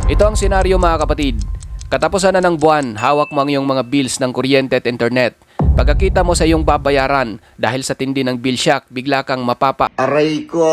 Ito ang senaryo mga kapatid. Katapusan na ng buwan, hawak mo ang iyong mga bills ng kuryente at internet. Pagkakita mo sa iyong babayaran dahil sa tindi ng bill shock, bigla kang mapapa. Aray ko!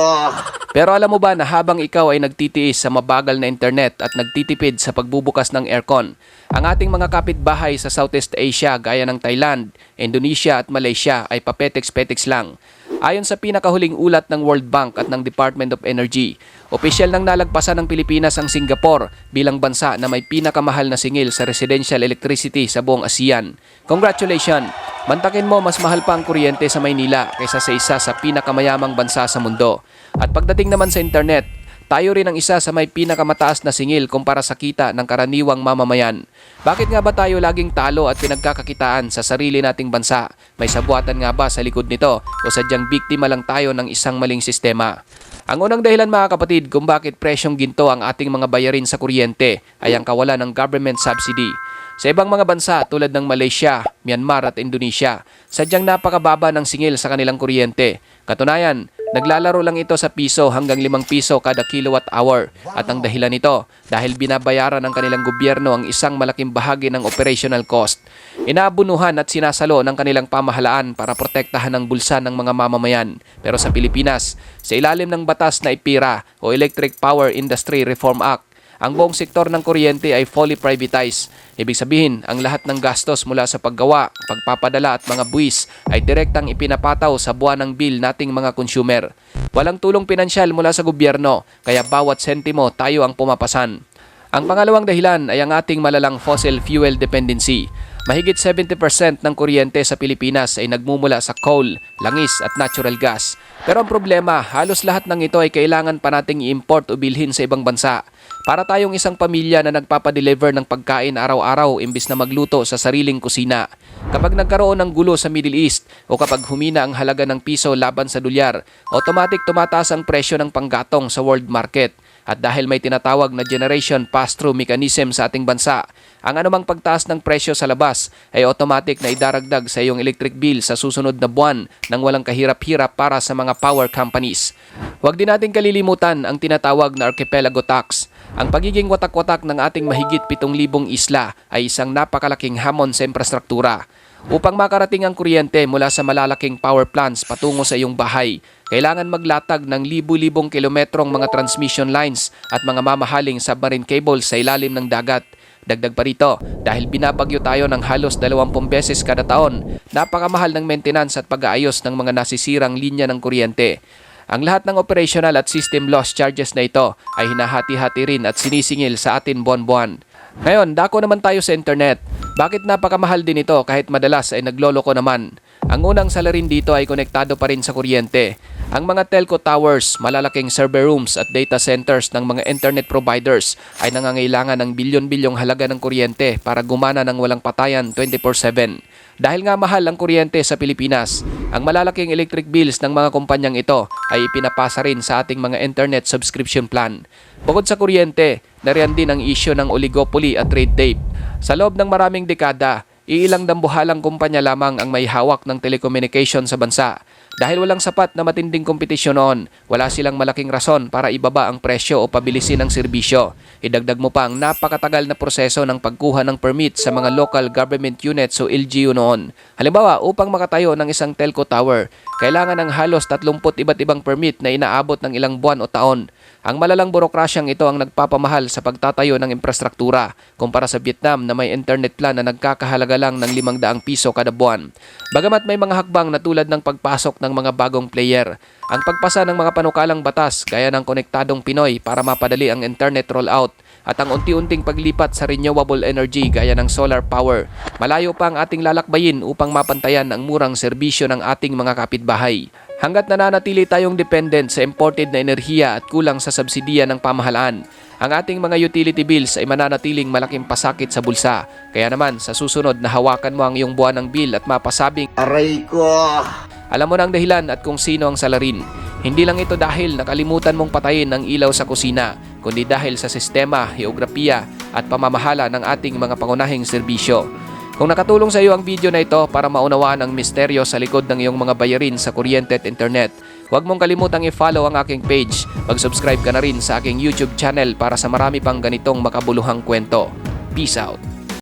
Pero alam mo ba na habang ikaw ay nagtitiis sa mabagal na internet at nagtitipid sa pagbubukas ng aircon, ang ating mga kapitbahay sa Southeast Asia gaya ng Thailand, Indonesia at Malaysia ay papetex-petex lang. Ayon sa pinakahuling ulat ng World Bank at ng Department of Energy, opisyal nang nalagpasan ng Pilipinas ang Singapore bilang bansa na may pinakamahal na singil sa residential electricity sa buong ASEAN. Congratulations! Mantakin mo, mas mahal pa ang kuryente sa Maynila kaysa sa isa sa pinakamayamang bansa sa mundo. At pagdating naman sa internet, tayo rin ang isa sa may pinakamataas na singil kumpara sa kita ng karaniwang mamamayan. Bakit nga ba tayo laging talo at pinagkakakitaan sa sarili nating bansa? May sabuatan nga ba sa likod nito o sadyang biktima lang tayo ng isang maling sistema? Ang unang dahilan mga kapatid kung bakit presyong ginto ang ating mga bayarin sa kuryente ay ang kawalan ng government subsidy. Sa ibang mga bansa tulad ng Malaysia, Myanmar at Indonesia, sadyang napakababa ng singil sa kanilang kuryente. Katunayan, naglalaro lang ito sa piso hanggang 5 piso kada kilowatt hour. At ang dahilan nito, dahil binabayaran ng kanilang gobyerno ang isang malaking bahagi ng operational cost. Inaabunuhan at sinasalo ng kanilang pamahalaan para protektahan ang bulsa ng mga mamamayan. Pero sa Pilipinas, sa ilalim ng batas na IPIRA o Electric Power Industry Reform Act, ang buong sektor ng kuryente ay fully privatized. Ibig sabihin, ang lahat ng gastos mula sa paggawa, pagpapadala at mga buwis ay direktang ipinapataw sa buwanang bill nating mga consumer. Walang tulong pinansyal mula sa gobyerno, kaya bawat sentimo tayo ang pumapasan. Ang pangalawang dahilan ay ang ating malalang fossil fuel dependency. Mahigit 70% ng kuryente sa Pilipinas ay nagmumula sa coal, langis at natural gas. Pero ang problema, halos lahat ng ito ay kailangan pa nating i-import o bilhin sa ibang bansa. Para tayong isang pamilya na nagpapadeliver ng pagkain araw-araw imbis na magluto sa sariling kusina. Kapag nagkaroon ng gulo sa Middle East o kapag humina ang halaga ng piso laban sa dolyar, automatic tumataas ang presyo ng panggatong sa world market. At dahil may tinatawag na generation pass-through mechanism sa ating bansa, ang anumang pagtaas ng presyo sa labas ay automatic na idaragdag sa iyong electric bill sa susunod na buwan nang walang kahirap-hirap para sa mga power companies. Huwag din natin kalilimutan ang tinatawag na archipelago tax. Ang pagiging watak-watak ng ating mahigit 7,000 isla ay isang napakalaking hamon sa infrastruktura. Upang makarating ang kuryente mula sa malalaking power plants patungo sa iyong bahay, kailangan maglatag ng libu-libong kilometrong mga transmission lines at mga mamahaling submarine cables sa ilalim ng dagat. Dagdag pa rito, dahil binabagyo tayo ng halos 20 beses kada taon, napakamahal ng maintenance at pag-aayos ng mga nasisirang linya ng kuryente. Ang lahat ng operational at system loss charges na ito ay hinahati-hati rin at sinisingil sa atin buwan-buwan. Ngayon, dako naman tayo sa internet. Bakit napakamahal din ito kahit madalas ay nagloloko naman? Ang unang salarin dito ay konektado pa rin sa kuryente. Ang mga telco towers, malalaking server rooms at data centers ng mga internet providers ay nangangailangan ng bilyon-bilyong halaga ng kuryente para gumana ng walang patayan 24/7. Dahil nga mahal ang kuryente sa Pilipinas, ang malalaking electric bills ng mga kumpanyang ito ay ipinapasa rin sa ating mga internet subscription plan. Bukod sa kuryente, nariyan din ang isyu ng oligopoly at trade tape. Sa loob ng maraming dekada, iilang dambuhalang kumpanya lamang ang may hawak ng telecommunication sa bansa. Dahil walang sapat na matinding kompetisyon noon, wala silang malaking rason para ibaba ang presyo o pabilisin ang serbisyo. Idagdag mo pa ang napakatagal na proseso ng pagkuha ng permit sa mga local government units o LGU noon. Halimbawa, upang makatayo ng isang telco tower, kailangan ng halos 30 iba't ibang permit na inaabot ng ilang buwan o taon. Ang malalang burokrasyang ito ang nagpapamahal sa pagtatayo ng infrastruktura kumpara sa Vietnam na may internet plan na nagkakahalaga lang ng 500 piso kada buwan. Bagamat may mga hakbang na tulad ng pagpasok ng mga bagong player, ang pagpasa ng mga panukalang batas gaya ng Konektadong Pinoy para mapadali ang internet rollout at ang unti-unting paglipat sa renewable energy gaya ng solar power, malayo pa ang ating lalakbayin upang mapantayan ang murang serbisyo ng ating mga kapitbahay. Hanggat nananatili tayong dependent sa imported na enerhiya at kulang sa subsidiya ng pamahalaan, ang ating mga utility bills ay mananatiling malaking pasakit sa bulsa. Kaya naman, sa susunod na hawakan mo ang iyong buwanang bill at mapasabing, Aray ko! alam mo na ang dahilan at kung sino ang salarin. Hindi lang ito dahil nakalimutan mong patayin ang ilaw sa kusina, kundi dahil sa sistema, geografiya at pamamahala ng ating mga pangunahing serbisyo. Kung nakatulong sa iyo ang video na ito para maunawaan ang misteryo sa likod ng iyong mga bayarin sa kuryente at internet, Huwag mong kalimutang i-follow ang aking page. Mag-subscribe ka na rin sa aking YouTube channel para sa marami pang ganitong makabuluhang kwento. Peace out!